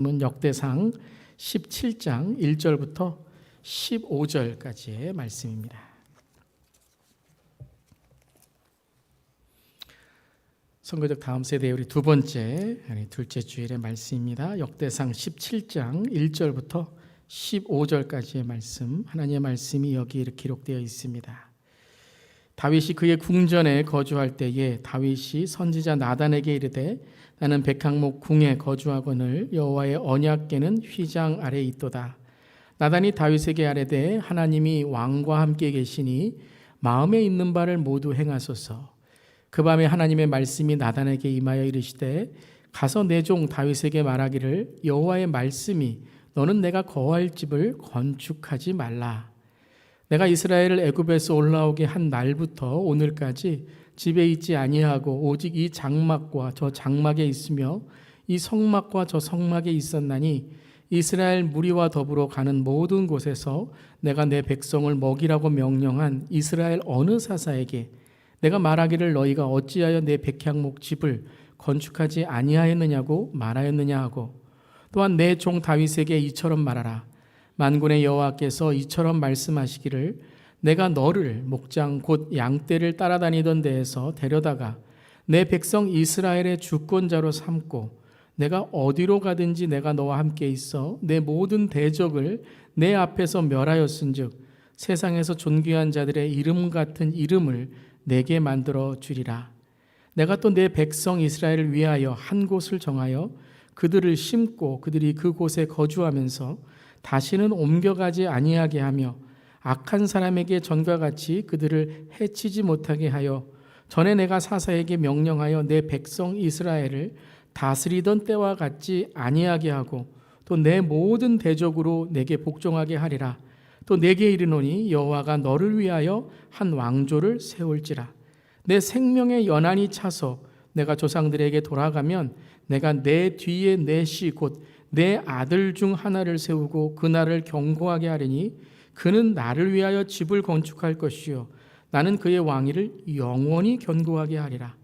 역대상 17장 1절부터 15절까지의 말씀입니다. 선교적 다음 세대의 우리 둘째 주일의 말씀입니다. 역대상 17장 1절부터 15절까지의 말씀, 하나님의 말씀이 여기 이렇게 기록되어 있습니다. 다윗이 그의 궁전에 거주할 때에 다윗이 선지자 나단에게 이르되 나는 백항목 궁에 거주하거늘 여호와의 언약궤는 휘장 아래 있도다. 나단이 다윗에게 아뢰되 하나님이 왕과 함께 계시니 마음에 있는 바를 모두 행하소서. 그 밤에 하나님의 말씀이 나단에게 임하여 이르시되 가서 내 종 다윗에게 말하기를 여호와의 말씀이 너는 내가 거할 집을 건축하지 말라. 내가 이스라엘을 애굽에서 올라오게 한 날부터 오늘까지 집에 있지 아니하고 오직 이 장막과 저 장막에 있으며 이 성막과 저 성막에 있었나니 이스라엘 무리와 더불어 가는 모든 곳에서 내가 내 백성을 먹이라고 명령한 이스라엘 어느 사사에게 내가 말하기를 너희가 어찌하여 내 백향목 집을 건축하지 아니하였느냐고 말하였느냐 하고 또한 내 종 다윗에게 이처럼 말하라. 만군의 여호와께서 이처럼 말씀하시기를 내가 너를 목장 곧 양떼를 따라다니던 데에서 데려다가 내 백성 이스라엘의 주권자로 삼고 내가 어디로 가든지 내가 너와 함께 있어 내 모든 대적을 내 앞에서 멸하였은즉 세상에서 존귀한 자들의 이름 같은 이름을 내게 만들어 주리라. 내가 또 내 백성 이스라엘을 위하여 한 곳을 정하여 그들을 심고 그들이 그곳에 거주하면서 다시는 옮겨가지 아니하게 하며 악한 사람에게 전과 같이 그들을 해치지 못하게 하여 전에 내가 사사에게 명령하여 내 백성 이스라엘을 다스리던 때와 같지 아니하게 하고 또 내 모든 대적으로 내게 복종하게 하리라. 또 내게 이르노니 여호와가 너를 위하여 한 왕조를 세울지라. 내 생명의 연한이 차서 내가 조상들에게 돌아가면 내가 내 뒤에 내 씨 곧 내 아들 중 하나를 세우고 그 나를 경고하게 하리니 그는 나를 위하여 집을 건축할 것이요 나는 그의 왕위를 영원히 견고하게 하리라.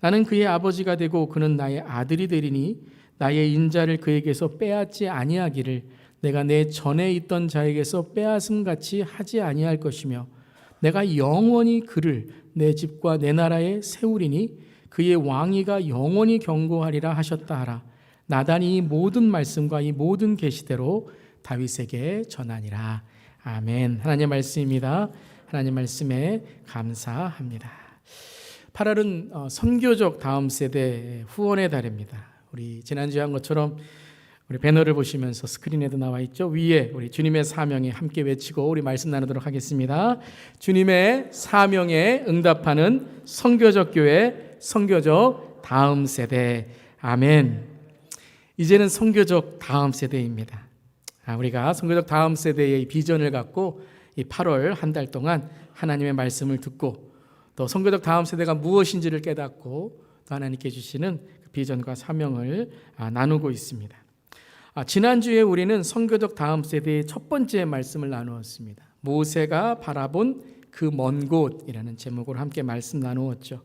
나는 그의 아버지가 되고 그는 나의 아들이 되리니 나의 인자를 그에게서 빼앗지 아니하기를 내가 내 전에 있던 자에게서 빼앗음같이 하지 아니할 것이며 내가 영원히 그를 내 집과 내 나라에 세우리니 그의 왕위가 영원히 견고하리라 하셨다 하라. 나단이 이 모든 말씀과 이 모든 계시대로 다윗에게 전하니라. 아멘. 하나님의 말씀입니다. 하나님의 말씀에 감사합니다. 8월은 선교적 다음 세대 후원의 달입니다. 우리 지난주에 한 것처럼 우리 배너를 보시면서 스크린에도 나와 있죠. 위에 우리 주님의 사명에 함께 외치고 우리 말씀 나누도록 하겠습니다. 주님의 사명에 응답하는 선교적 교회, 선교적 다음 세대. 아멘. 이제는 선교적 다음 세대입니다. 우리가 선교적 다음 세대의 비전을 갖고 이 8월 한 달 동안 하나님의 말씀을 듣고 또 선교적 다음 세대가 무엇인지를 깨닫고 또 하나님께 주시는 그 비전과 사명을 나누고 있습니다. 지난주에 우리는 선교적 다음 세대의 첫 번째 말씀을 나누었습니다. 모세가 바라본 그 먼 곳이라는 제목으로 함께 말씀 나누었죠.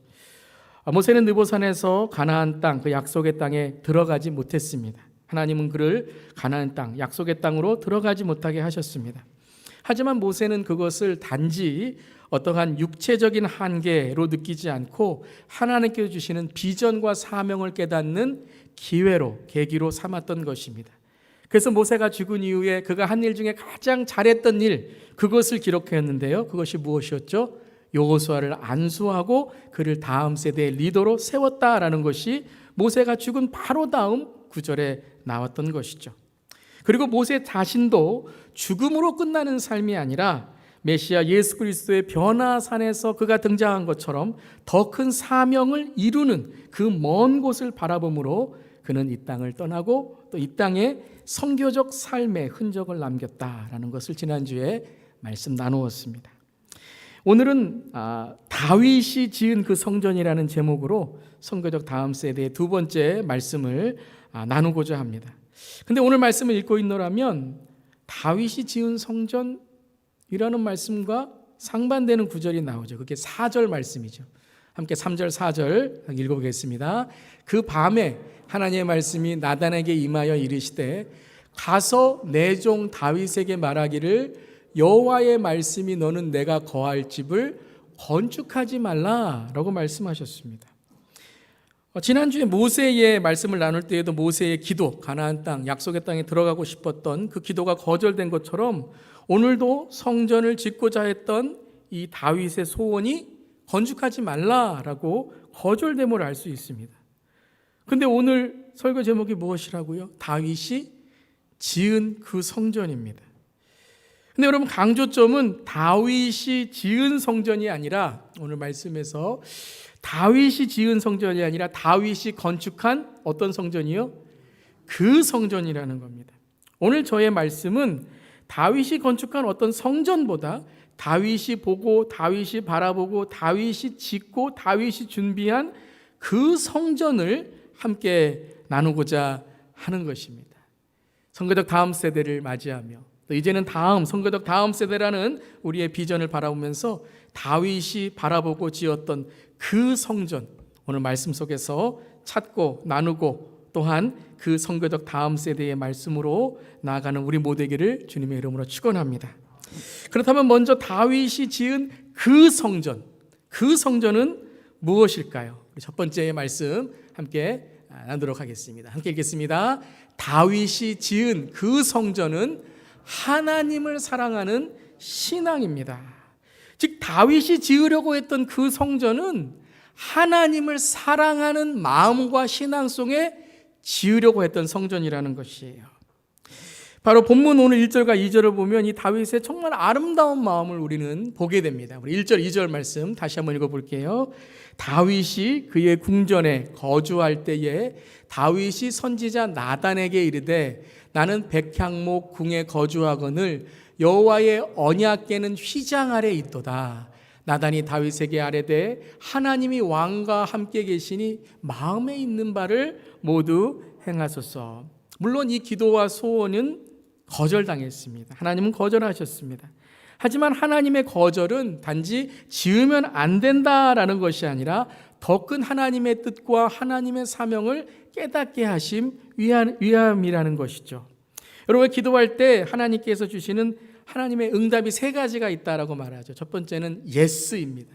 모세는 느보산에서 가나안 땅, 그 약속의 땅에 들어가지 못했습니다. 하나님은 그를 가나안 땅, 약속의 땅으로 들어가지 못하게 하셨습니다. 하지만 모세는 그것을 단지 어떠한 육체적인 한계로 느끼지 않고 하나님께서 주시는 비전과 사명을 깨닫는 기회로, 계기로 삼았던 것입니다. 그래서 모세가 죽은 이후에 그가 한 일 중에 가장 잘했던 일, 그것을 기록했는데요. 그것이 무엇이었죠? 여호수아를 안수하고 그를 다음 세대의 리더로 세웠다라는 것이 모세가 죽은 바로 다음 구절에 나왔던 것이죠. 그리고 모세 자신도 죽음으로 끝나는 삶이 아니라 메시아 예수 그리스도의 변화산에서 그가 등장한 것처럼 더 큰 사명을 이루는 그 먼 곳을 바라봄으로 그는 이 땅을 떠나고 또 이 땅에 선교적 삶의 흔적을 남겼다라는 것을 지난주에 말씀 나누었습니다. 오늘은 다윗이 지은 그 성전이라는 제목으로 선교적 다음 세대의 두 번째 말씀을 나누고자 합니다. 근데 오늘 말씀을 읽고 있노라면 다윗이 지은 성전이라는 말씀과 상반되는 구절이 나오죠. 그게 4절 말씀이죠. 함께 3절 4절 읽어보겠습니다. 그 밤에 하나님의 말씀이 나단에게 임하여 이르시되 가서 내 종 다윗에게 말하기를 여호와의 말씀이 너는 내가 거할 집을 건축하지 말라라고 말씀하셨습니다. 지난주에 모세의 말씀을 나눌 때에도 모세의 기도, 가나안 땅, 약속의 땅에 들어가고 싶었던 그 기도가 거절된 것처럼 오늘도 성전을 짓고자 했던 이 다윗의 소원이 건축하지 말라라고 거절됨을 알 수 있습니다. 근데 오늘 설교 제목이 무엇이라고요? 다윗이 지은 그 성전입니다. 근데 여러분, 강조점은 다윗이 지은 성전이 아니라, 오늘 말씀에서 다윗이 지은 성전이 아니라 다윗이 건축한 어떤 성전이요? 그 성전이라는 겁니다. 오늘 저의 말씀은 다윗이 건축한 어떤 성전보다 다윗이 보고, 다윗이 바라보고, 다윗이 짓고, 다윗이 준비한 그 성전을 함께 나누고자 하는 것입니다. 선교적 다음 세대를 맞이하며 또 이제는 선교적 다음 세대라는 우리의 비전을 바라보면서 다윗이 바라보고 지었던 그 성전, 오늘 말씀 속에서 찾고 나누고 또한 그 선교적 다음 세대의 말씀으로 나아가는 우리 모두에게를 주님의 이름으로 축원합니다. 그렇다면 먼저 다윗이 지은 그 성전은 무엇일까요? 첫 번째 말씀 함께 나누도록 하겠습니다. 함께 읽겠습니다. 다윗이 지은 그 성전은 하나님을 사랑하는 신앙입니다. 즉 다윗이 지으려고 했던 그 성전은 하나님을 사랑하는 마음과 신앙 속에 지으려고 했던 성전이라는 것이에요. 바로 본문 오늘 1절과 2절을 보면 이 다윗의 정말 아름다운 마음을 우리는 보게 됩니다. 우리 1절, 2절 말씀 다시 한번 읽어볼게요. 다윗이 그의 궁전에 거주할 때에 다윗이 선지자 나단에게 이르되 나는 백향목 궁에 거주하거늘 여호와의 언약궤는 휘장 아래 있도다. 나단이 다윗에게 아뢰되 하나님이 왕과 함께 계시니 마음에 있는 바를 모두 행하소서. 물론 이 기도와 소원은 거절당했습니다. 하나님은 거절하셨습니다. 하지만 하나님의 거절은 단지 지으면 안 된다라는 것이 아니라 더 큰 하나님의 뜻과 하나님의 사명을 깨닫게 하심 위함이라는 것이죠. 여러분, 기도할 때 하나님께서 주시는 하나님의 응답이 세 가지가 있다라고 말하죠. 첫 번째는 예스입니다.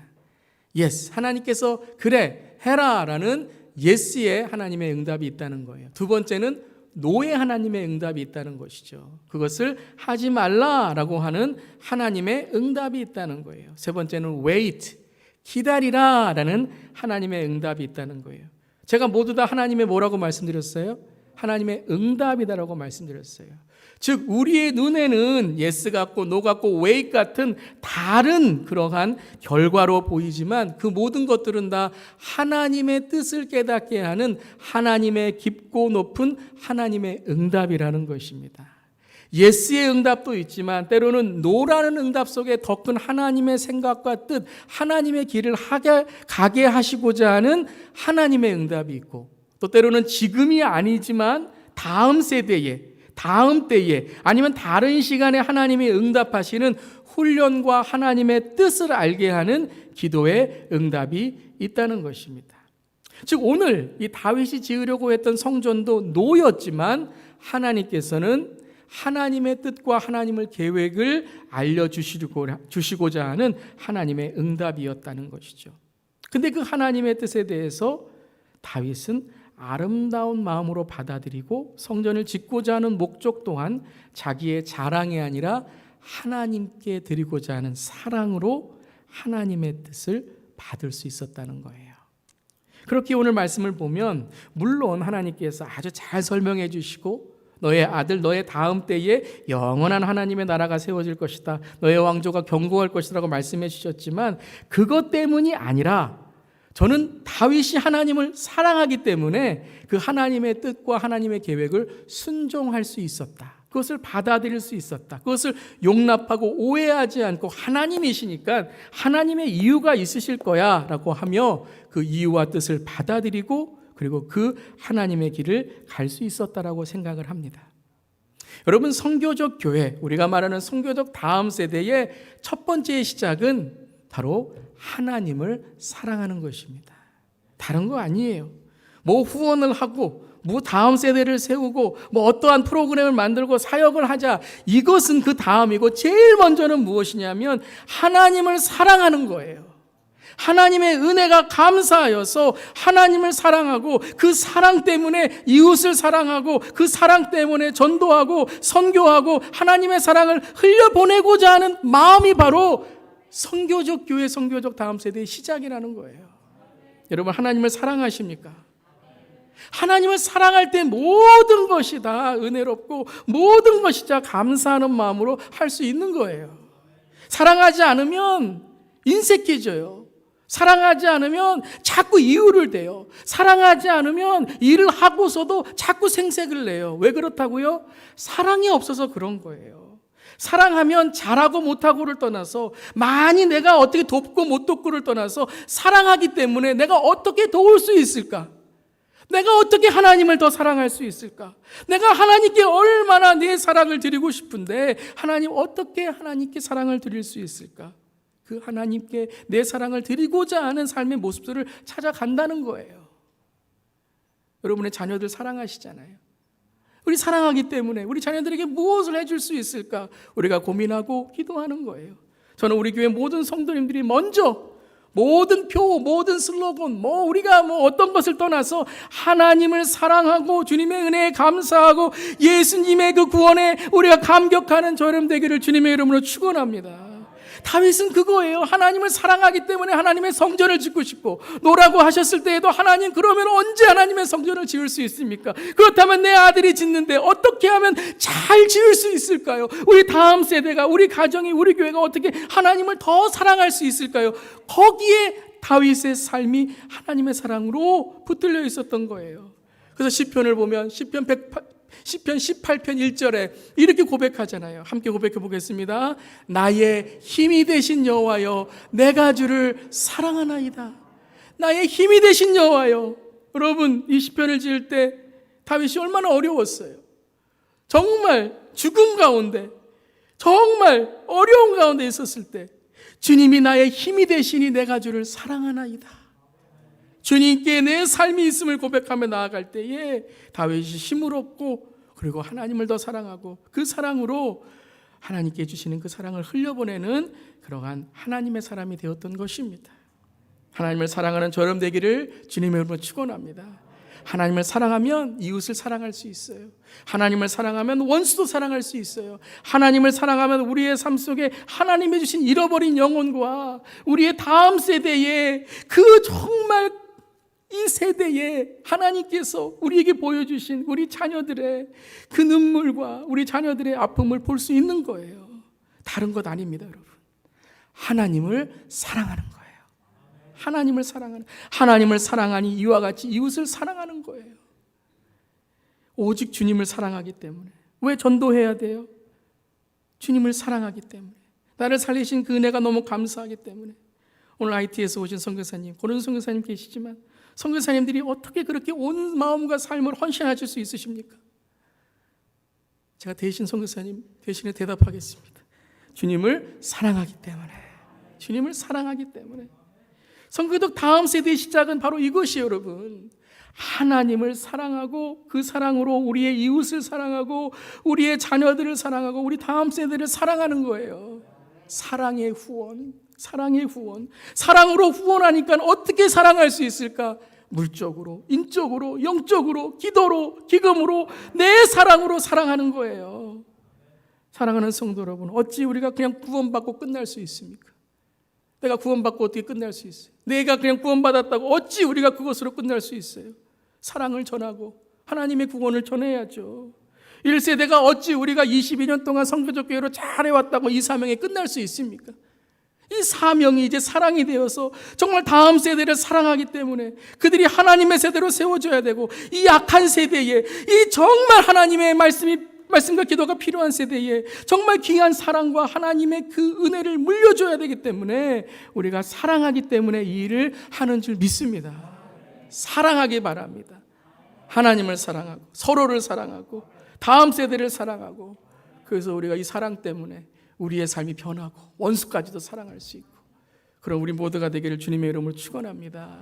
예스, 하나님께서 그래 해라 라는 예스에 하나님의 응답이 있다는 거예요. 두 번째는 노에 하나님의 응답이 있다는 것이죠. 그것을 하지 말라라고 하는 하나님의 응답이 있다는 거예요. 세 번째는 wait, 기다리라라는 하나님의 응답이 있다는 거예요. 제가 모두 다 하나님의 뭐라고 말씀드렸어요? 하나님의 응답이다라고 말씀드렸어요. 즉 우리의 눈에는 yes 같고 no 같고 wait 같은 다른 그러한 결과로 보이지만 그 모든 것들은 다 하나님의 뜻을 깨닫게 하는 하나님의 깊고 높은 하나님의 응답이라는 것입니다. yes의 응답도 있지만 때로는 no라는 응답 속에 더 큰 하나님의 생각과 뜻, 하나님의 길을 가게 하시고자 하는 하나님의 응답이 있고 또 때로는 지금이 아니지만 다음 세대에 다음 때에 아니면 다른 시간에 하나님이 응답하시는 훈련과 하나님의 뜻을 알게 하는 기도의 응답이 있다는 것입니다. 즉 오늘 이 다윗이 지으려고 했던 성전도 노였지만 하나님께서는 하나님의 뜻과 하나님의 계획을 알려주시고자 하는 하나님의 응답이었다는 것이죠. 근데 그 하나님의 뜻에 대해서 다윗은 아름다운 마음으로 받아들이고 성전을 짓고자 하는 목적 또한 자기의 자랑이 아니라 하나님께 드리고자 하는 사랑으로 하나님의 뜻을 받을 수 있었다는 거예요. 그렇게 오늘 말씀을 보면 물론 하나님께서 아주 잘 설명해 주시고 너의 아들 너의 다음 때에 영원한 하나님의 나라가 세워질 것이다. 너의 왕조가 견고할 것이라고 말씀해 주셨지만 그것 때문이 아니라 저는 다윗이 하나님을 사랑하기 때문에 그 하나님의 뜻과 하나님의 계획을 순종할 수 있었다. 그것을 받아들일 수 있었다. 그것을 용납하고 오해하지 않고 하나님이시니까 하나님의 이유가 있으실 거야 라고 하며 그 이유와 뜻을 받아들이고 그리고 그 하나님의 길을 갈 수 있었다라고 생각을 합니다. 여러분, 선교적 교회, 우리가 말하는 선교적 다음 세대의 첫 번째 시작은 바로 하나님을 사랑하는 것입니다. 다른 거 아니에요. 뭐 후원을 하고 뭐 다음 세대를 세우고 뭐 어떠한 프로그램을 만들고 사역을 하자, 이것은 그 다음이고 제일 먼저는 무엇이냐면 하나님을 사랑하는 거예요. 하나님의 은혜가 감사하여서 하나님을 사랑하고 그 사랑 때문에 이웃을 사랑하고 그 사랑 때문에 전도하고 선교하고 하나님의 사랑을 흘려보내고자 하는 마음이 바로 선교적 교회, 선교적 다음 세대의 시작이라는 거예요. 여러분, 하나님을 사랑하십니까? 하나님을 사랑할 때 모든 것이 다 은혜롭고 모든 것이 다 감사하는 마음으로 할 수 있는 거예요. 사랑하지 않으면 인색해져요. 사랑하지 않으면 자꾸 이유를 대요. 사랑하지 않으면 일을 하고서도 자꾸 생색을 내요. 왜 그렇다고요? 사랑이 없어서 그런 거예요. 사랑하면 잘하고 못하고를 떠나서, 많이 내가 어떻게 돕고 못 돕고를 떠나서 사랑하기 때문에 내가 어떻게 도울 수 있을까? 내가 어떻게 하나님을 더 사랑할 수 있을까? 내가 하나님께 얼마나 내 사랑을 드리고 싶은데 하나님, 어떻게 하나님께 사랑을 드릴 수 있을까? 그 하나님께 내 사랑을 드리고자 하는 삶의 모습들을 찾아간다는 거예요. 여러분의 자녀들 사랑하시잖아요. 우리 사랑하기 때문에 우리 자녀들에게 무엇을 해줄 수 있을까? 우리가 고민하고 기도하는 거예요. 저는 우리 교회 모든 성도님들이 먼저 모든 표, 모든 슬로건, 우리가 어떤 것을 떠나서 하나님을 사랑하고 주님의 은혜에 감사하고 예수님의 그 구원에 우리가 감격하는 저 여러분 되기를 주님의 이름으로 축원합니다. 다윗은 그거예요. 하나님을 사랑하기 때문에 하나님의 성전을 짓고 싶고, 노라고 하셨을 때에도 하나님, 그러면 언제 하나님의 성전을 지을 수 있습니까? 그렇다면 내 아들이 짓는데 어떻게 하면 잘 지을 수 있을까요? 우리 다음 세대가, 우리 가정이, 우리 교회가 어떻게 하나님을 더 사랑할 수 있을까요? 거기에 다윗의 삶이 하나님의 사랑으로 붙들려 있었던 거예요. 그래서 시편을 보면 시편 18편 1절에 이렇게 고백하잖아요. 함께 고백해 보겠습니다. 나의 힘이 되신 여호와여, 내가 주를 사랑하나이다. 나의 힘이 되신 여호와여. 여러분, 이 시편을 지을 때 다윗이 얼마나 어려웠어요. 정말 죽음 가운데, 정말 어려운 가운데 있었을 때 주님이 나의 힘이 되시니 내가 주를 사랑하나이다. 주님께 내 삶이 있음을 고백하며 나아갈 때에 다윗이 힘을 얻고, 그리고 하나님을 더 사랑하고 그 사랑으로 하나님께 주시는 그 사랑을 흘려보내는 그러한 하나님의 사람이 되었던 것입니다. 하나님을 사랑하는 저럼 되기를 주님의 이름으로 축원합니다. 하나님을 사랑하면 이웃을 사랑할 수 있어요. 하나님을 사랑하면 원수도 사랑할 수 있어요. 하나님을 사랑하면 우리의 삶 속에 하나님이 주신 잃어버린 영혼과 우리의 다음 세대에 그 정말 이 세대에 하나님께서 우리에게 보여주신 우리 자녀들의 그 눈물과 우리 자녀들의 아픔을 볼 수 있는 거예요. 다른 것 아닙니다, 여러분. 하나님을 사랑하는 거예요. 하나님을 사랑하니 이와 같이 이웃을 사랑하는 거예요. 오직 주님을 사랑하기 때문에. 왜 전도해야 돼요? 주님을 사랑하기 때문에. 나를 살리신 그 은혜가 너무 감사하기 때문에. 오늘 IT에서 오신 선교사님, 고른 선교사님 계시지만 선교사님들이 어떻게 그렇게 온 마음과 삶을 헌신하실 수 있으십니까? 제가 대신 선교사님 대신에 대답하겠습니다. 주님을 사랑하기 때문에. 주님을 사랑하기 때문에. 선교적 다음 세대의 시작은 바로 이것이에요, 여러분. 하나님을 사랑하고 그 사랑으로 우리의 이웃을 사랑하고 우리의 자녀들을 사랑하고 우리 다음 세대를 사랑하는 거예요. 사랑의 후원. 사랑으로 후원하니까 어떻게 사랑할 수 있을까? 물적으로, 인적으로, 영적으로, 기도로, 기금으로, 내 사랑으로 사랑하는 거예요. 사랑하는 성도 여러분, 어찌 우리가 그냥 구원받고 끝날 수 있습니까? 내가 구원받고 어떻게 끝날 수 있어요? 내가 그냥 구원받았다고 어찌 우리가 그것으로 끝날 수 있어요? 사랑을 전하고 하나님의 구원을 전해야죠. 1세대가 어찌 우리가 22년 동안 선교적 교회로 잘해왔다고 이 사명에 끝날 수 있습니까? 이 사명이 이제 사랑이 되어서 정말 다음 세대를 사랑하기 때문에 그들이 하나님의 세대로 세워져야 되고, 이 약한 세대에, 이 정말 하나님의 말씀과 기도가 필요한 세대에 정말 귀한 사랑과 하나님의 그 은혜를 물려줘야 되기 때문에 우리가 사랑하기 때문에 이 일을 하는 줄 믿습니다. 사랑하기 바랍니다. 하나님을 사랑하고 서로를 사랑하고 다음 세대를 사랑하고, 그래서 우리가 이 사랑 때문에 우리의 삶이 변하고 원수까지도 사랑할 수 있고, 그럼 우리 모두가 되기를 주님의 이름으로 축원합니다.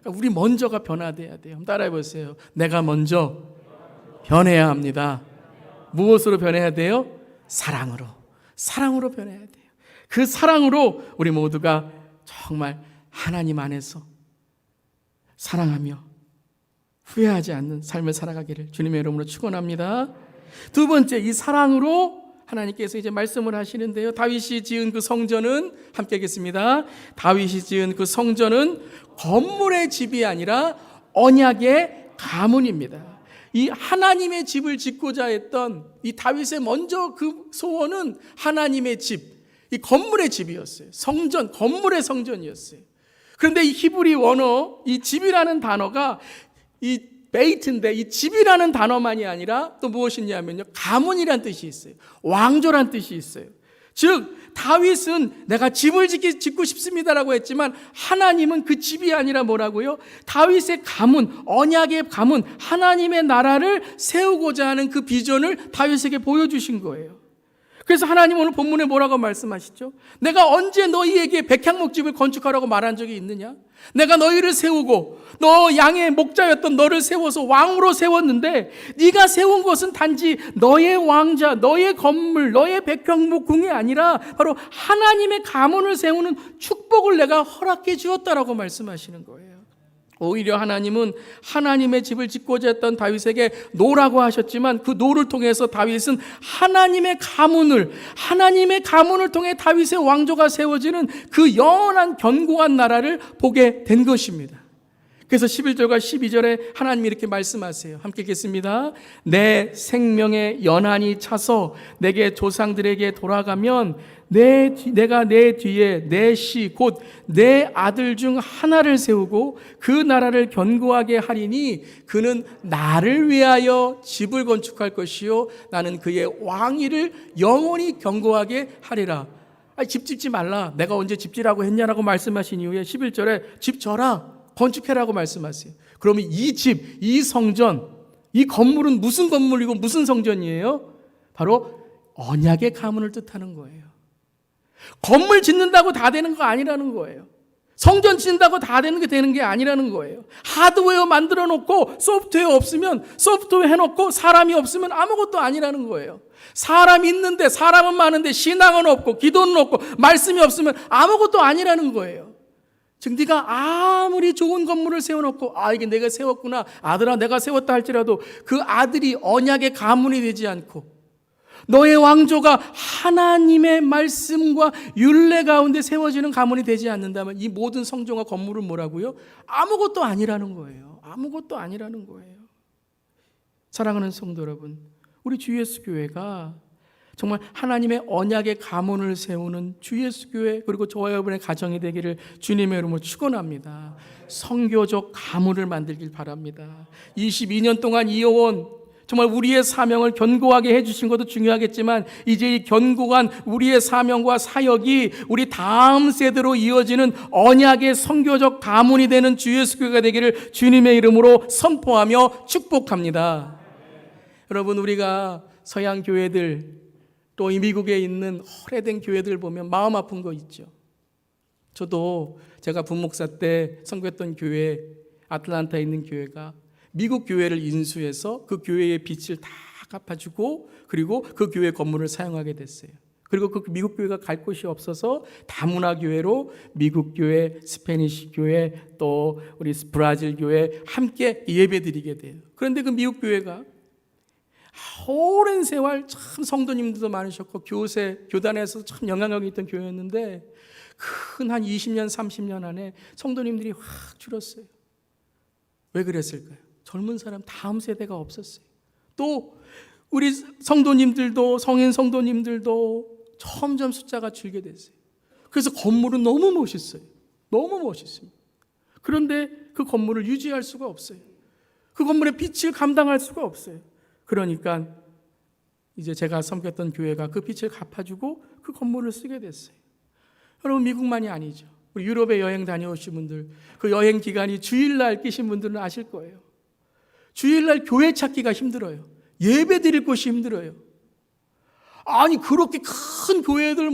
그러니까 우리 먼저가 변화돼야 돼요. 따라해 보세요. 내가 먼저 변해야 합니다. 무엇으로 변해야 돼요? 사랑으로. 사랑으로 변해야 돼요. 그 사랑으로 우리 모두가 정말 하나님 안에서 사랑하며 후회하지 않는 삶을 살아가기를 주님의 이름으로 축원합니다. 두 번째, 이 사랑으로 하나님께서 이제 말씀을 하시는데요. 다윗이 지은 그 성전은, 함께 하겠습니다. 다윗이 지은 그 성전은 건물의 집이 아니라 언약의 가문입니다. 이 하나님의 집을 짓고자 했던 이 다윗의 먼저 그 소원은 하나님의 집, 이 건물의 집이었어요. 성전, 건물의 성전이었어요. 그런데 이 히브리 원어, 이 집이라는 단어가 이 베이트인데, 이 집이라는 단어만이 아니라 또 무엇이냐면요, 가문이란 뜻이 있어요. 왕조란 뜻이 있어요. 즉 다윗은 내가 집을 짓고 싶습니다라고 했지만 하나님은 그 집이 아니라 뭐라고요? 다윗의 가문, 언약의 가문, 하나님의 나라를 세우고자 하는 그 비전을 다윗에게 보여주신 거예요. 그래서 하나님 오늘 본문에 뭐라고 말씀하시죠? 내가 언제 너희에게 백향목집을 건축하라고 말한 적이 있느냐? 내가 너희를 세우고 너 양의 목자였던 너를 세워서 왕으로 세웠는데 네가 세운 것은 단지 너의 왕자, 너의 건물, 너의 백향목궁이 아니라 바로 하나님의 가문을 세우는 축복을 내가 허락해 주었다라고 말씀하시는 거예요. 오히려 하나님은 하나님의 집을 짓고자 했던 다윗에게 노라고 하셨지만 그 노를 통해서 다윗은 하나님의 가문을 통해 다윗의 왕조가 세워지는 그 영원한 견고한 나라를 보게 된 것입니다. 그래서 11절과 12절에 하나님이 이렇게 말씀하세요. 함께 읽겠습니다. 내 생명의 연한이 차서 내게 조상들에게 돌아가면 내가 내 뒤에 내 씨 곧 내 아들 중 하나를 세우고 그 나라를 견고하게 하리니 그는 나를 위하여 집을 건축할 것이요 나는 그의 왕위를 영원히 견고하게 하리라. 집 짓지 말라, 내가 언제 집 지라고 했냐라고 말씀하신 이후에 11절에 집 져라, 건축해라고 말씀하세요. 그러면 이 집, 이 성전, 이 건물은 무슨 건물이고 무슨 성전이에요? 바로 언약의 가문을 뜻하는 거예요. 건물 짓는다고 다 되는 거 아니라는 거예요. 성전 짓는다고 다 되는 게 아니라는 거예요. 하드웨어 만들어 놓고 소프트웨어 없으면, 소프트웨어 해놓고 사람이 없으면 아무것도 아니라는 거예요. 사람이 있는데, 사람은 많은데 신앙은 없고 기도는 없고 말씀이 없으면 아무것도 아니라는 거예요. 즉 네가 아무리 좋은 건물을 세워놓고 이게 내가 세웠구나, 아들아 내가 세웠다 할지라도 그 아들이 언약의 가문이 되지 않고 너의 왕조가 하나님의 말씀과 율례 가운데 세워지는 가문이 되지 않는다면 이 모든 성전과 건물은 뭐라고요? 아무것도 아니라는 거예요. 아무것도 아니라는 거예요. 사랑하는 성도 여러분, 우리 주 예수 교회가 정말 하나님의 언약의 가문을 세우는 주 예수 교회, 그리고 저와 여러분의 가정이 되기를 주님의 이름으로 축원합니다. 성교적 가문을 만들길 바랍니다. 22년 동안 이어온 정말 우리의 사명을 견고하게 해주신 것도 중요하겠지만 이제 이 견고한 우리의 사명과 사역이 우리 다음 세대로 이어지는 언약의 성교적 가문이 되는 주 예수 교회가 되기를 주님의 이름으로 선포하며 축복합니다. 여러분, 우리가 서양 교회들 또 이 미국에 있는 오래된 교회들 보면 마음 아픈 거 있죠. 저도 제가 분목사 때 선교했던 교회, 아틀란타에 있는 교회가 미국 교회를 인수해서 그 교회의 빚을 다 갚아주고 그리고 그 교회 건물을 사용하게 됐어요. 그리고 그 미국 교회가 갈 곳이 없어서 다문화 교회로 미국 교회, 스페니시 교회, 또 우리 브라질 교회 함께 예배드리게 돼요. 그런데 그 미국 교회가 오랜 세월 참 성도님들도 많으셨고 교단에서 참 영향력이 있던 교회였는데 큰 한 20년, 30년 안에 성도님들이 확 줄었어요. 왜 그랬을까요? 젊은 사람 다음 세대가 없었어요. 또 우리 성도님들도, 성인 성도님들도 점점 숫자가 줄게 됐어요. 그래서 건물은 너무 멋있어요. 너무 멋있습니다. 그런데 그 건물을 유지할 수가 없어요. 그 건물의 빚을 감당할 수가 없어요. 그러니까 이제 제가 섬겼던 교회가 그 빚을 갚아주고 그 건물을 쓰게 됐어요. 여러분, 미국만이 아니죠. 우리 유럽에 여행 다녀오신 분들, 그 여행 기간이 주일날 끼신 분들은 아실 거예요. 주일날 교회 찾기가 힘들어요. 예배 드릴 곳이 힘들어요. 아니 그렇게 큰 교회들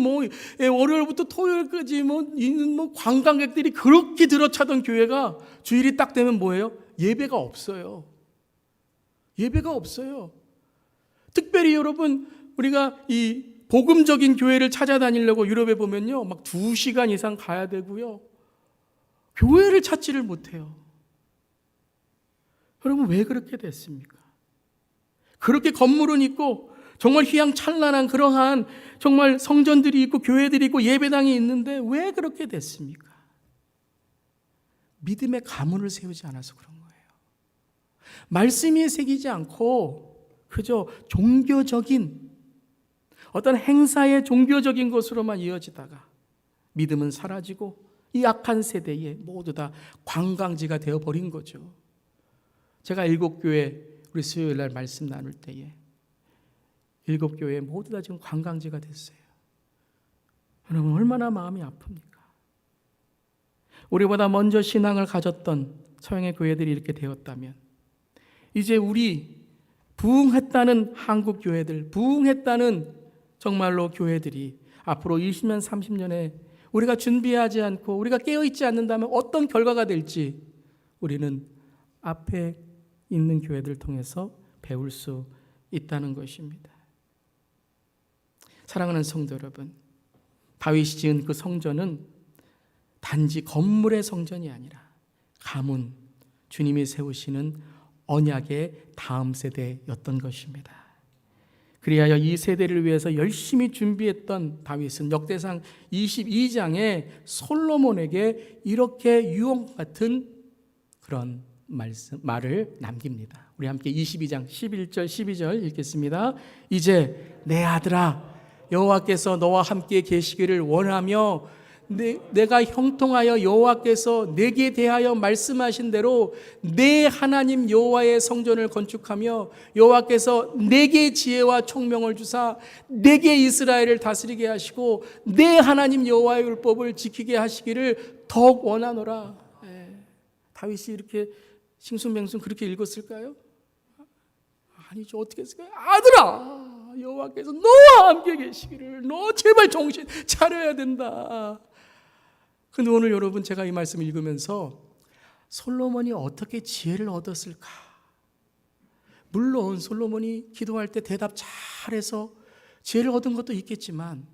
월요일부터 토요일까지 있는 관광객들이 그렇게 들어차던 교회가 주일이 딱 되면 뭐예요? 예배가 없어요. 예배가 없어요. 특별히 여러분, 우리가 이 복음적인 교회를 찾아다니려고 유럽에 보면요, 막 2시간 이상 가야 되고요, 교회를 찾지를 못해요. 여러분, 왜 그렇게 됐습니까? 그렇게 건물은 있고 정말 휘황찬란한 그러한 정말 성전들이 있고 교회들이 있고 예배당이 있는데 왜 그렇게 됐습니까? 믿음의 가문을 세우지 않아서 그런 거예요. 말씀이 새기지 않고 그저 종교적인 어떤 행사의 종교적인 것으로만 이어지다가 믿음은 사라지고 이 악한 세대에 모두 다 관광지가 되어버린 거죠. 제가 7교회 우리 수요일 날 말씀 나눌 때에 7교회 모두 다 지금 관광지가 됐어요. 여러분, 얼마나 마음이 아픕니까? 우리보다 먼저 신앙을 가졌던 서양의 교회들이 이렇게 되었다면 이제 우리 부흥했다는 한국 교회들, 부흥했다는 정말로 교회들이 앞으로 20년, 30년에 우리가 준비하지 않고 우리가 깨어있지 않는다면 어떤 결과가 될지 우리는 앞에 있는 교회들을 통해서 배울 수 있다는 것입니다. 사랑하는 성도 여러분, 다윗이 지은 그 성전은 단지 건물의 성전이 아니라 가문, 주님이 세우시는 언약의 다음 세대였던 것입니다. 그리하여 이 세대를 위해서 열심히 준비했던 다윗은 역대상 22장에 솔로몬에게 이렇게 유언 같은 그런 말을 남깁니다. 우리 함께 22장 11절 12절 읽겠습니다. 이제 내 아들아, 여호와께서 너와 함께 계시기를 원하며 내가 형통하여 여호와께서 내게 대하여 말씀하신 대로 내 하나님 여호와의 성전을 건축하며 여호와께서 내게 지혜와 총명을 주사 내게 이스라엘을 다스리게 하시고 내 하나님 여호와의 율법을 지키게 하시기를 더욱 원하노라. 다윗이 이렇게 싱숭맹숭 그렇게 읽었을까요? 아니죠. 어떻게 했을까요? 아들아, 여호와께서 너와 함께 계시기를, 너 제발 정신 차려야 된다. 근데 오늘 여러분, 제가 이 말씀 읽으면서 솔로몬이 어떻게 지혜를 얻었을까? 물론 솔로몬이 기도할 때 대답 잘해서 지혜를 얻은 것도 있겠지만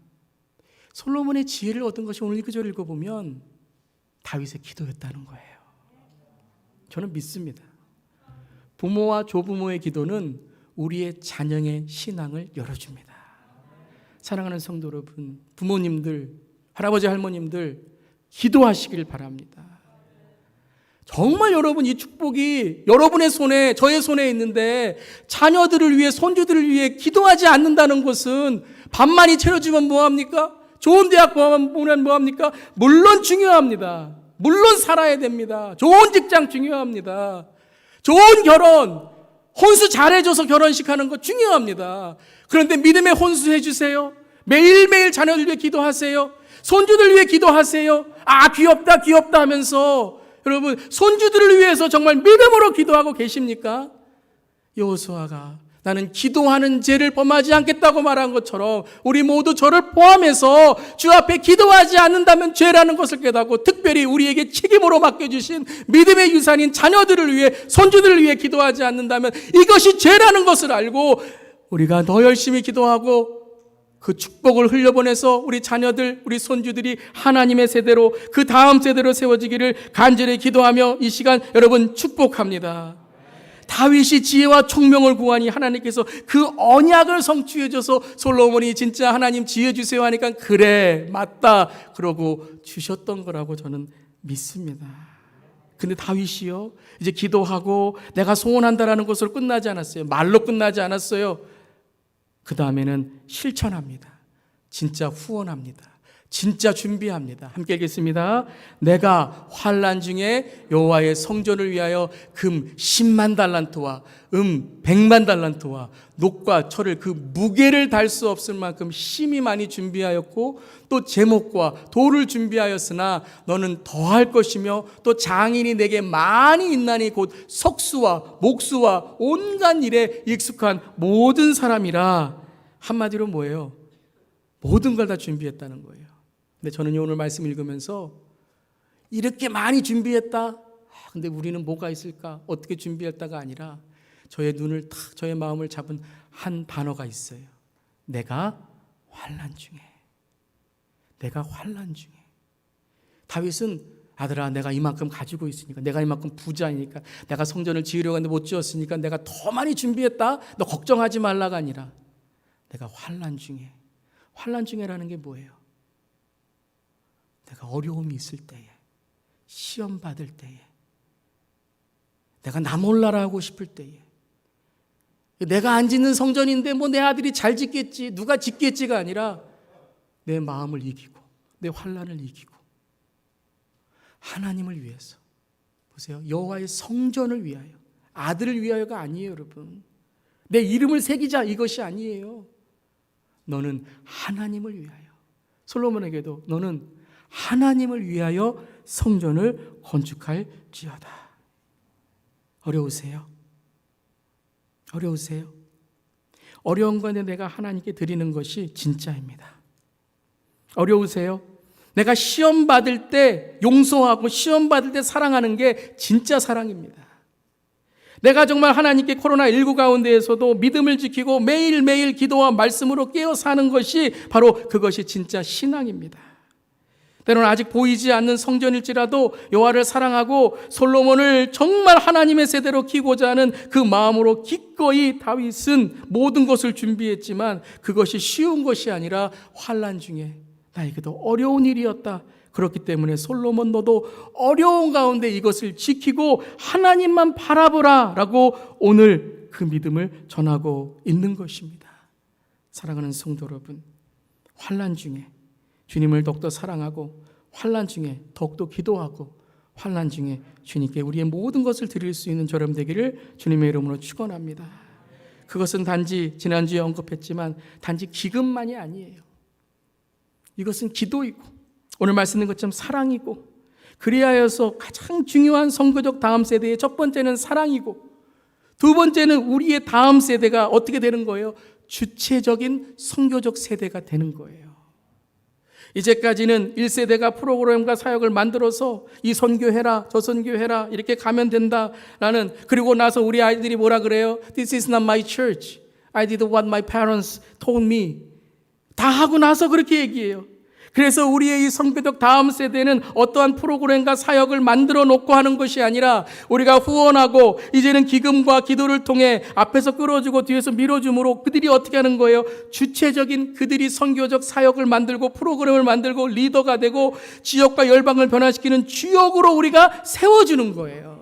솔로몬의 지혜를 얻은 것이 오늘 이 구절 읽어보면 다윗의 기도였다는 거예요. 저는 믿습니다. 부모와 조부모의 기도는 우리의 자녀의 신앙을 열어줍니다. 사랑하는 성도 여러분, 부모님들, 할아버지 할머님들 기도하시길 바랍니다. 정말 여러분, 이 축복이 여러분의 손에, 저의 손에 있는데 자녀들을 위해, 손주들을 위해 기도하지 않는다는 것은 밥만이 차려주면 뭐합니까? 좋은 대학 보면 뭐합니까? 물론 중요합니다. 물론 살아야 됩니다. 좋은 직장 중요합니다. 좋은 결혼, 혼수 잘해줘서 결혼식 하는 거 중요합니다. 그런데 믿음의 혼수 해주세요. 매일매일 자녀들 위해 기도하세요. 손주들 위해 기도하세요. 아, 귀엽다 귀엽다 하면서 여러분, 손주들을 위해서 정말 믿음으로 기도하고 계십니까? 여호수아가 나는 기도하는 죄를 범하지 않겠다고 말한 것처럼 우리 모두 저를 포함해서 주 앞에 기도하지 않는다면 죄라는 것을 깨닫고 특별히 우리에게 책임으로 맡겨주신 믿음의 유산인 자녀들을 위해, 손주들을 위해 기도하지 않는다면 이것이 죄라는 것을 알고 우리가 더 열심히 기도하고 그 축복을 흘려보내서 우리 자녀들, 우리 손주들이 하나님의 세대로, 그 다음 세대로 세워지기를 간절히 기도하며 이 시간 여러분 축복합니다. 다윗이 지혜와 총명을 구하니 하나님께서 그 언약을 성취해줘서 솔로몬이 진짜 하나님 지혜 주세요 하니까 그래 맞다 그러고 주셨던 거라고 저는 믿습니다. 근데 다윗이요, 이제 기도하고 내가 소원한다라는 것으로 끝나지 않았어요. 말로 끝나지 않았어요. 그 다음에는 실천합니다. 진짜 후원합니다. 진짜 준비합니다. 함께 읽겠습니다. 내가 환난 중에 여호와의 성전을 위하여 금 10만 달란트와 100만 달란트와 녹과 철을 그 무게를 달 수 없을 만큼 심히 많이 준비하였고 또 제목과 돌을 준비하였으나 너는 더할 것이며 또 장인이 내게 많이 있나니 곧 석수와 목수와 온갖 일에 익숙한 모든 사람이라. 한마디로 뭐예요? 모든 걸 다 준비했다는 거예요. 근데 저는 오늘 말씀 읽으면서 이렇게 많이 준비했다. 근데 우리는 뭐가 있을까? 어떻게 준비했다가 아니라 저의 눈을 탁, 저의 마음을 잡은 한 단어가 있어요. 내가 환난 중에. 내가 환난 중에. 다윗은 아들아, 내가 이만큼 가지고 있으니까, 내가 이만큼 부자이니까, 내가 성전을 지으려고 했는데 못 지었으니까 내가 더 많이 준비했다. 너 걱정하지 말라가 아니라 내가 환난 중에. 환난 중에라는 게 뭐예요? 내가 어려움이 있을 때에, 시험 받을 때에, 내가 나 몰라라 하고 싶을 때에, 내가 안 짓는 성전인데 뭐 내 아들이 잘 짓겠지, 누가 짓겠지가 아니라 내 마음을 이기고 내 환난을 이기고 하나님을 위해서, 보세요, 여호와의 성전을 위하여, 아들을 위하여가 아니에요. 여러분, 내 이름을 새기자 이것이 아니에요. 너는 하나님을 위하여, 솔로몬에게도 너는 하나님을 위하여 성전을 건축할지어다. 어려우세요? 어려우세요? 어려운 건데 내가 하나님께 드리는 것이 진짜입니다. 어려우세요? 내가 시험 받을 때 용서하고 시험 받을 때 사랑하는 게 진짜 사랑입니다. 내가 정말 하나님께 코로나19 가운데에서도 믿음을 지키고 매일매일 기도와 말씀으로 깨어 사는 것이 바로 그것이 진짜 신앙입니다. 때로는 아직 보이지 않는 성전일지라도 여호와를 사랑하고 솔로몬을 정말 하나님의 세대로 키우고자 하는 그 마음으로 기꺼이 다윗은 모든 것을 준비했지만 그것이 쉬운 것이 아니라 환난 중에 나에게도 어려운 일이었다. 그렇기 때문에 솔로몬 너도 어려운 가운데 이것을 지키고 하나님만 바라보라 라고 오늘 그 믿음을 전하고 있는 것입니다. 사랑하는 성도 여러분, 환난 중에 주님을 더욱더 사랑하고 환난 중에 더욱더 기도하고 환난 중에 주님께 우리의 모든 것을 드릴 수 있는 저럼 되기를 주님의 이름으로 축원합니다. 그것은 단지 지난주에 언급했지만 단지 기금만이 아니에요. 이것은 기도이고 오늘 말씀드린 것처럼 사랑이고, 그리하여서 가장 중요한 선교적 다음 세대의 첫 번째는 사랑이고, 두 번째는 우리의 다음 세대가 어떻게 되는 거예요? 주체적인 선교적 세대가 되는 거예요. 이제까지는 1세대가 프로그램과 사역을 만들어서 이 선교해라 저 선교해라 이렇게 가면 된다라는, 그리고 나서 우리 아이들이 뭐라 그래요? This is not my church. I did what my parents told me. 다 하고 나서 그렇게 얘기해요. 그래서 우리의 이 선교적 다음 세대는 어떠한 프로그램과 사역을 만들어 놓고 하는 것이 아니라 우리가 후원하고 이제는 기금과 기도를 통해 앞에서 끌어주고 뒤에서 밀어줌으로 그들이 어떻게 하는 거예요? 주체적인 그들이 선교적 사역을 만들고 프로그램을 만들고 리더가 되고 지역과 열방을 변화시키는 주역으로 우리가 세워주는 거예요.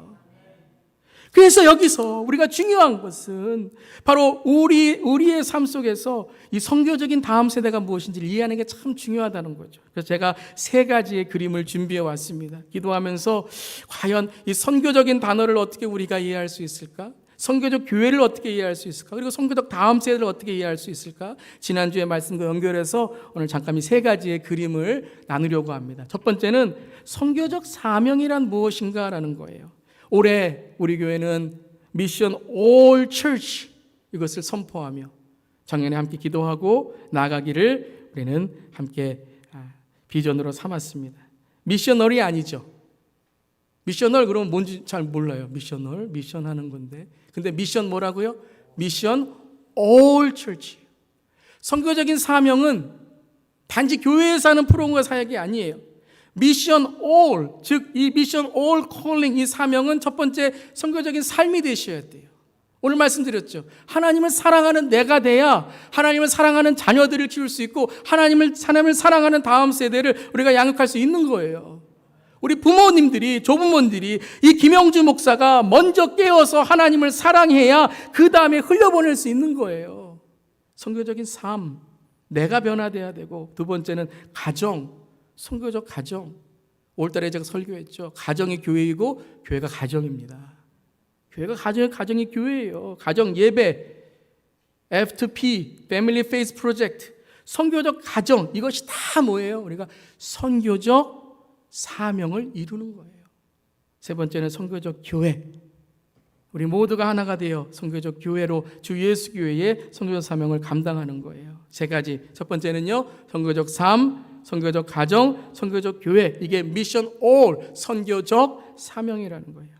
그래서 여기서 우리가 중요한 것은 바로 우리의 삶 속에서 이 선교적인 다음 세대가 무엇인지를 이해하는 게 참 중요하다는 거죠. 그래서 제가 세 가지의 그림을 준비해 왔습니다. 기도하면서 과연 이 선교적인 단어를 어떻게 우리가 이해할 수 있을까? 선교적 교회를 어떻게 이해할 수 있을까? 그리고 선교적 다음 세대를 어떻게 이해할 수 있을까? 지난주에 말씀과 연결해서 오늘 잠깐 이 세 가지의 그림을 나누려고 합니다. 첫 번째는 선교적 사명이란 무엇인가라는 거예요. 올해 우리 교회는 미션 올 처치 이것을 선포하며 작년에 함께 기도하고 나가기를 우리는 함께 비전으로 삼았습니다. 미셔널이 아니죠. 미셔널 그러면 뭔지 잘 몰라요. 미셔널, 미션 하는 건데. 근데 미션 뭐라고요? 미션 올 처치. 선교적인 사명은 단지 교회에서 하는 프로그램과 사역이 아니에요. 미션 올, 즉 이 미션 올 콜링, 이 사명은 첫 번째 선교적인 삶이 되셔야 돼요. 오늘 말씀드렸죠. 하나님을 사랑하는 내가 돼야 하나님을 사랑하는 자녀들을 키울 수 있고 하나님을 사랑하는 다음 세대를 우리가 양육할 수 있는 거예요. 우리 부모님들이, 조부모님들이 이 김영주 목사가 먼저 깨어서 하나님을 사랑해야 그 다음에 흘려보낼 수 있는 거예요. 선교적인 삶, 내가 변화돼야 되고, 두 번째는 가정, 선교적 가정. 5월달에 제가 설교했죠. 가정이 교회이고 교회가 가정입니다. 교회가 가정이 교회예요. 가정 예배, F2P, Family Faith Project, 선교적 가정, 이것이 다 뭐예요? 우리가 선교적 사명을 이루는 거예요. 세 번째는 선교적 교회. 우리 모두가 하나가 되어 선교적 교회로 주 예수 교회의 선교적 사명을 감당하는 거예요. 세 가지. 첫 번째는요, 선교적 삶, 선교적 가정, 선교적 교회. 이게 미션 올, 선교적 사명이라는 거예요.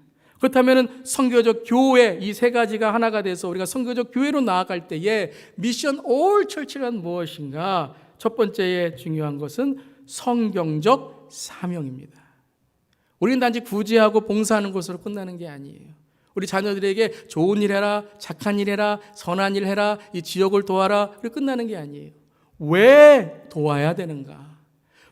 그렇다면 선교적 교회, 이 세 가지가 하나가 돼서 우리가 선교적 교회로 나아갈 때에 미션 올 철치란 무엇인가? 첫 번째에 중요한 것은 성경적 사명입니다. 우리는 단지 구제하고 봉사하는 것으로 끝나는 게 아니에요. 우리 자녀들에게 좋은 일 해라, 착한 일 해라, 선한 일 해라, 이 지역을 도와라, 그렇게 끝나는 게 아니에요. 왜 도와야 되는가?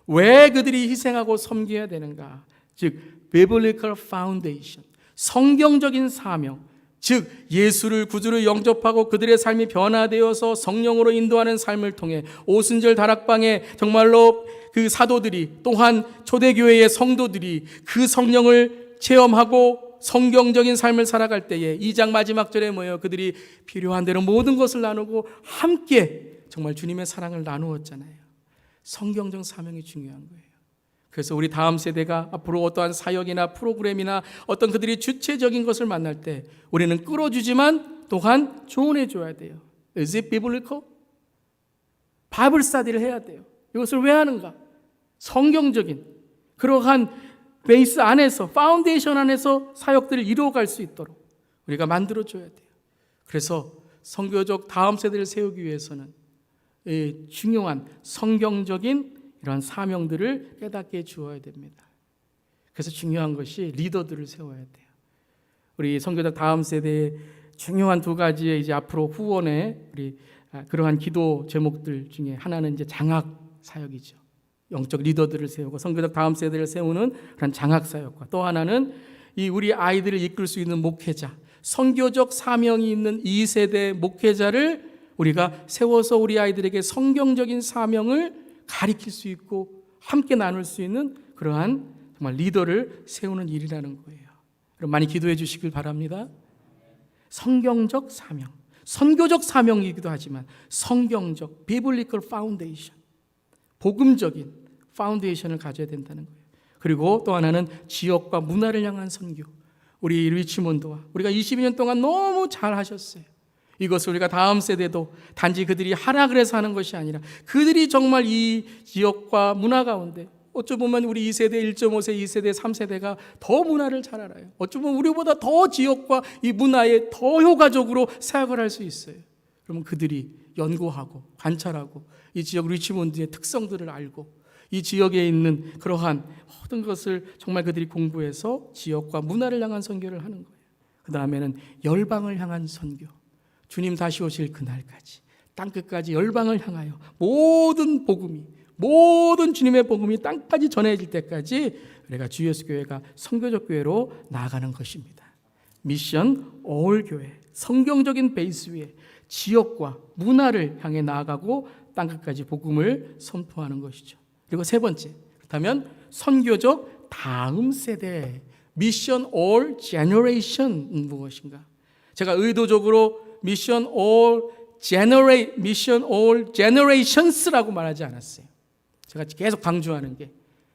왜 그들이 희생하고 섬겨야 되는가? 즉, biblical foundation, 성경적인 사명, 즉 예수를 구주로 영접하고 그들의 삶이 변화되어서 성령으로 인도하는 삶을 통해 오순절 다락방에 정말로 그 사도들이 또한 초대교회의 성도들이 그 성령을 체험하고 성경적인 삶을 살아갈 때에 2장 마지막 절에 뭐예요? 그들이 필요한 대로 모든 것을 나누고 함께 정말 주님의 사랑을 나누었잖아요. 성경적 사명이 중요한 거예요. 그래서 우리 다음 세대가 앞으로 어떠한 사역이나 프로그램이나 어떤 그들이 주체적인 것을 만날 때 우리는 끌어주지만 또한 조언해 줘야 돼요. Is it biblical? 바이블 스터디를 해야 돼요. 이것을 왜 하는가? 성경적인 그러한 베이스 안에서, 파운데이션 안에서 사역들을 이루어갈 수 있도록 우리가 만들어줘야 돼요. 그래서 선교적 다음 세대를 세우기 위해서는 중요한 성경적인 이러한 사명들을 깨닫게 주어야 됩니다. 그래서 중요한 것이 리더들을 세워야 돼요. 우리 선교적 다음 세대의 중요한 두 가지의 이제 앞으로 후원의 우리 그러한 기도 제목들 중에 하나는 이제 장학 사역이죠. 영적 리더들을 세우고 선교적 다음 세대를 세우는 그런 장학 사역과 또 하나는 이 우리 아이들을 이끌 수 있는 목회자, 선교적 사명이 있는 2세대 목회자를 우리가 세워서 우리 아이들에게 성경적인 사명을 가리킬 수 있고 함께 나눌 수 있는 그러한 정말 리더를 세우는 일이라는 거예요. 여러분 많이 기도해 주시길 바랍니다. 성경적 사명, 선교적 사명이기도 하지만 성경적 biblical foundation, 복음적인 파운데이션을 가져야 된다는 거예요. 그리고 또 하나는 지역과 문화를 향한 선교. 우리 리치몬드와 우리가 22년 동안 너무 잘 하셨어요. 이것을 우리가 다음 세대도 단지 그들이 하라 그래서 하는 것이 아니라 그들이 정말 이 지역과 문화 가운데 어쩌면 우리 2세대, 1.5세, 2세대, 3세대가 더 문화를 잘 알아요. 어쩌면 우리보다 더 지역과 이 문화에 더 효과적으로 사역을 할 수 있어요. 그러면 그들이 연구하고 관찰하고 이 지역 리치몬드의 특성들을 알고 이 지역에 있는 그러한 모든 것을 정말 그들이 공부해서 지역과 문화를 향한 선교를 하는 거예요. 그 다음에는 열방을 향한 선교. 주님 다시 오실 그날까지 땅끝까지 열방을 향하여 모든 복음이, 모든 주님의 복음이 땅까지 전해질 때까지 우리가 주 예수 교회가 선교적 교회로 나아가는 것입니다. 미션 올 교회, 성경적인 베이스 위에 지역과 문화를 향해 나아가고 땅끝까지 복음을 선포하는 것이죠. 그리고 세 번째, 그렇다면 선교적 다음 세대, 미션 올 제너레이션 무엇인가? 제가 의도적으로 미션 올 제너레이션스라고 말하지 않았어요. 제가 계속 강조하는 게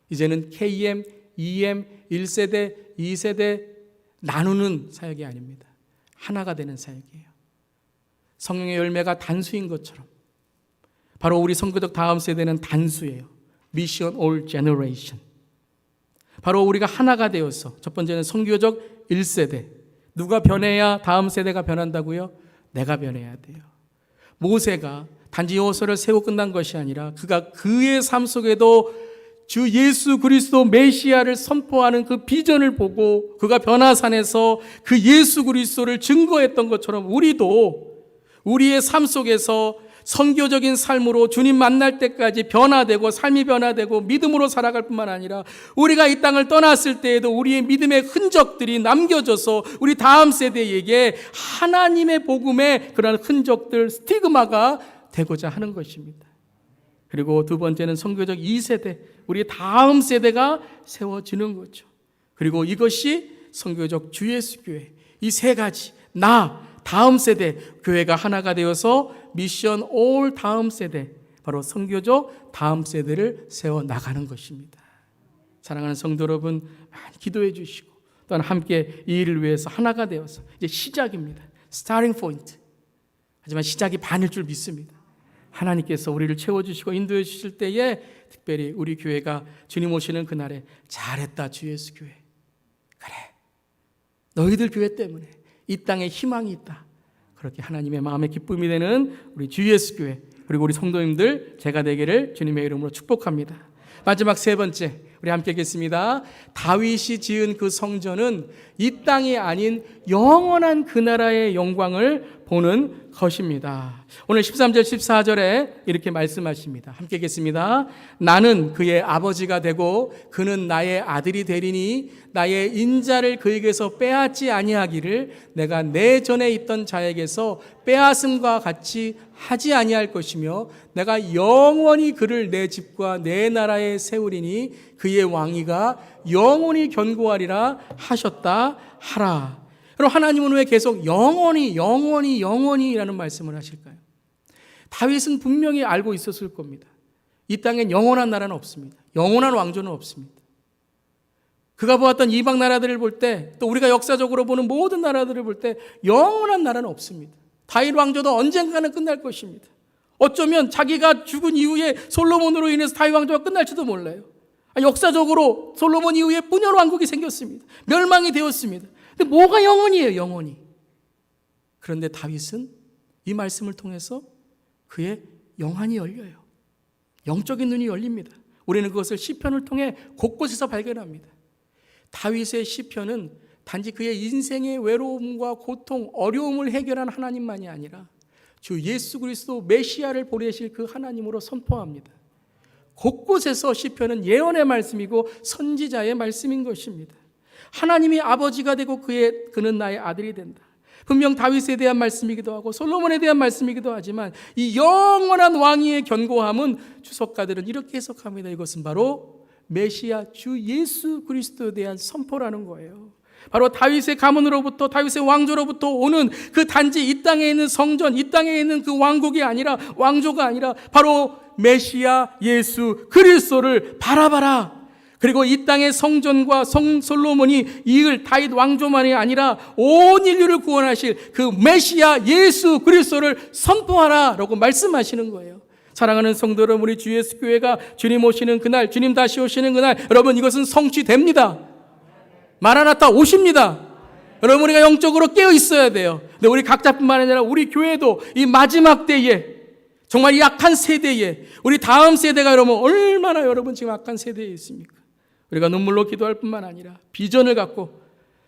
이제는 KM, EM, 1세대, 2세대 나누는 사역이 아닙니다. 하나가 되는 사역이에요. 성령의 열매가 단수인 것처럼 바로 우리 선교적 다음 세대는 단수예요. 미션 올 제너레이션. 바로 우리가 하나가 되어서 첫 번째는 선교적 1세대. 누가 변해야 다음 세대가 변한다고요? 내가 변해야 돼요. 모세가 단지 여호수아를 세우고 끝난 것이 아니라 그가 그의 삶 속에도 주 예수 그리스도 메시아를 선포하는 그 비전을 보고 그가 변화산에서 그 예수 그리스도를 증거했던 것처럼 우리도 우리의 삶 속에서 선교적인 삶으로 주님 만날 때까지 변화되고 삶이 변화되고 믿음으로 살아갈 뿐만 아니라 우리가 이 땅을 떠났을 때에도 우리의 믿음의 흔적들이 남겨져서 우리 다음 세대에게 하나님의 복음의 그런 흔적들, 스티그마가 되고자 하는 것입니다. 그리고 두 번째는 선교적 2세대, 우리 다음 세대가 세워지는 거죠. 그리고 이것이 선교적 주 예수 교회, 이 세 가지, 다음 세대 교회가 하나가 되어서 미션 올 다음 세대, 바로 선교적 다음 세대를 세워 나가는 것입니다. 사랑하는 성도 여러분, 많이 기도해 주시고 또한 함께 이 일을 위해서 하나가 되어서 이제 시작입니다. 스타팅 포인트. 하지만 시작이 반일 줄 믿습니다. 하나님께서 우리를 채워주시고 인도해 주실 때에 특별히 우리 교회가 주님 오시는 그날에 잘했다 주 예수 교회. 그래, 너희들 교회 때문에 이 땅에 희망이 있다. 그렇게 하나님의 마음의 기쁨이 되는 우리 주 예수 교회, 그리고 우리 성도님들 제가 되기를 주님의 이름으로 축복합니다. 마지막 세 번째, 우리 함께 읽겠습니다. 다윗이 지은 그 성전은 이 땅이 아닌 영원한 그 나라의 영광을 보는 것입니다. 오늘 13절 14절에 이렇게 말씀하십니다. 함께 읽겠습니다. 나는 그의 아버지가 되고 그는 나의 아들이 되리니 나의 인자를 그에게서 빼앗지 아니하기를 내가 내 전에 있던 자에게서 빼앗음과 같이 하지 아니할 것이며 내가 영원히 그를 내 집과 내 나라에 세우리니 그의 왕위가 영원히 견고하리라 하셨다 하라. 그럼 하나님은 왜 계속 영원히라는 말씀을 하실까요? 다윗은 분명히 알고 있었을 겁니다. 이 땅엔 영원한 나라는 없습니다. 영원한 왕조는 없습니다. 그가 보았던 이방 나라들을 볼 때, 또 우리가 역사적으로 보는 모든 나라들을 볼 때 영원한 나라는 없습니다. 다윗 왕조도 언젠가는 끝날 것입니다. 어쩌면 자기가 죽은 이후에 솔로몬으로 인해서 다윗 왕조가 끝날지도 몰라요. 역사적으로 솔로몬 이후에 분열 왕국이 생겼습니다. 멸망이 되었습니다. 근데 뭐가 영원이에요, 영원히. 그런데 다윗은 이 말씀을 통해서 그의 영안이 열려요. 영적인 눈이 열립니다. 우리는 그것을 시편을 통해 곳곳에서 발견합니다. 다윗의 시편은 단지 그의 인생의 외로움과 고통, 어려움을 해결한 하나님만이 아니라 주 예수 그리스도 메시아를 보내실 그 하나님으로 선포합니다. 곳곳에서 시편은 예언의 말씀이고 선지자의 말씀인 것입니다. 하나님이 아버지가 되고 그는 나의 아들이 된다. 분명 다윗에 대한 말씀이기도 하고 솔로몬에 대한 말씀이기도 하지만 이 영원한 왕위의 견고함은 주석가들은 이렇게 해석합니다. 이것은 바로 메시아 주 예수 그리스도에 대한 선포라는 거예요. 바로 다윗의 가문으로부터, 다윗의 왕조로부터 오는 그 단지 이 땅에 있는 성전, 이 땅에 있는 그 왕국이 아니라, 왕조가 아니라 바로 메시아 예수 그리스도를 바라봐라. 그리고 이 땅의 성전과 솔로몬이 이을 다윗 왕조만이 아니라 온 인류를 구원하실 그 메시아 예수 그리스도를 선포하라 라고 말씀하시는 거예요. 사랑하는 성도 여러분, 우리 주 예수 교회가 주님 오시는 그날, 주님 다시 오시는 그날, 여러분 이것은 성취됩니다. 마라나타 오십니다. 여러분 우리가 영적으로 깨어 있어야 돼요. 근데 우리 각자뿐만 아니라 우리 교회도 이 마지막 때에, 정말 이 악한 세대에, 우리 다음 세대가 여러분 얼마나 여러분 지금 악한 세대에 있습니까? 우리가 눈물로 기도할 뿐만 아니라 비전을 갖고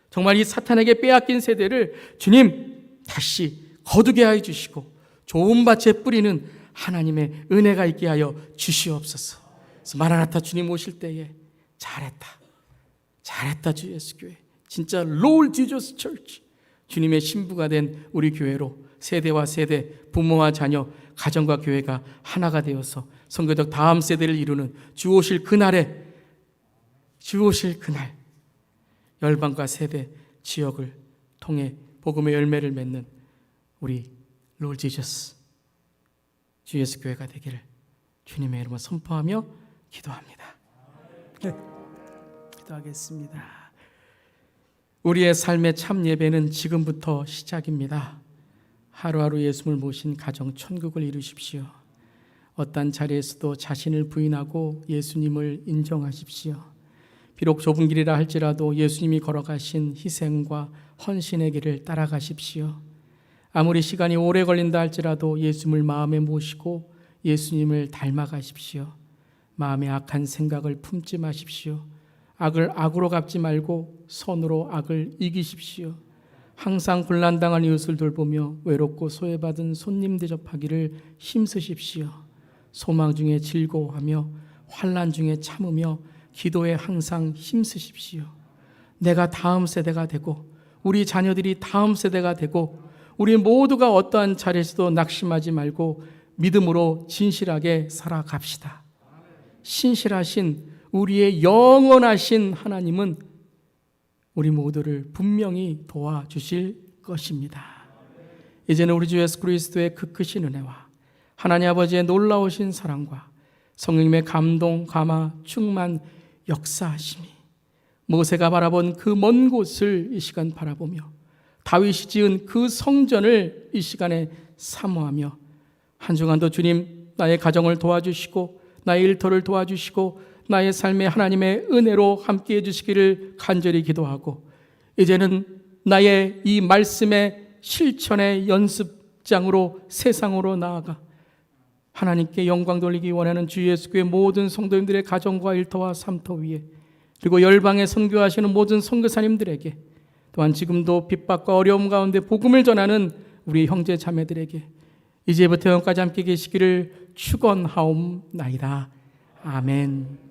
정말 이 사탄에게 빼앗긴 세대를 주님 다시 거두게 하여 주시고 좋은 밭에 뿌리는 하나님의 은혜가 있게 하여 주시옵소서. 그래서 마라나타 주님 오실 때에 잘했다 주 예수 교회, 진짜 Lord Jesus Church, 주님의 신부가 된 우리 교회로 세대와 세대, 부모와 자녀, 가정과 교회가 하나가 되어서 선교적 다음 세대를 이루는 주 오실 그날에, 주 오실 그날 열방과 세대, 지역을 통해 복음의 열매를 맺는 우리 Lord Jesus 주 예수 교회가 되기를 주님의 이름으로 선포하며 기도합니다. 네. 기도하겠습니다. 우리의 삶의 참 예배는 지금부터 시작입니다. 하루하루 예수를 모신 가정 천국을 이루십시오. 어떤 자리에서도 자신을 부인하고 예수님을 인정하십시오. 비록 좁은 길이라 할지라도 예수님이 걸어가신 희생과 헌신의 길을 따라가십시오. 아무리 시간이 오래 걸린다 할지라도 예수님을 마음에 모시고 예수님을 닮아가십시오. 마음에 악한 생각을 품지 마십시오. 악을 악으로 갚지 말고 선으로 악을 이기십시오. 항상 곤란당한 이웃을 돌보며 외롭고 소외받은 손님 대접하기를 힘쓰십시오. 소망 중에 즐거워하며 환난 중에 참으며 기도에 항상 힘쓰십시오. 내가 다음 세대가 되고 우리 자녀들이 다음 세대가 되고 우리 모두가 어떠한 자리에서도 낙심하지 말고 믿음으로 진실하게 살아갑시다. 신실하신 우리의 영원하신 하나님은 우리 모두를 분명히 도와주실 것입니다. 이제는 우리 주 예수 그리스도의 그 크신 은혜와 하나님 아버지의 놀라우신 사랑과 성령님의 감동, 감화, 충만, 역사하심이 모세가 바라본 그 먼 곳을 이 시간 바라보며 다윗이 지은 그 성전을 이 시간에 사모하며 한 주간도 주님 나의 가정을 도와주시고 나의 일터를 도와주시고 나의 삶에 하나님의 은혜로 함께해 주시기를 간절히 기도하고 이제는 나의 이 말씀의 실천의 연습장으로 세상으로 나아가 하나님께 영광 돌리기 원하는 주 예수교회 모든 성도님들의 가정과 일터와 삶터 위에 그리고 열방에 선교하시는 모든 선교사님들에게 또한 지금도 핍박과 어려움 가운데 복음을 전하는 우리 형제 자매들에게 이제부터 영까지 함께 계시기를 축원하옵나이다. 아멘.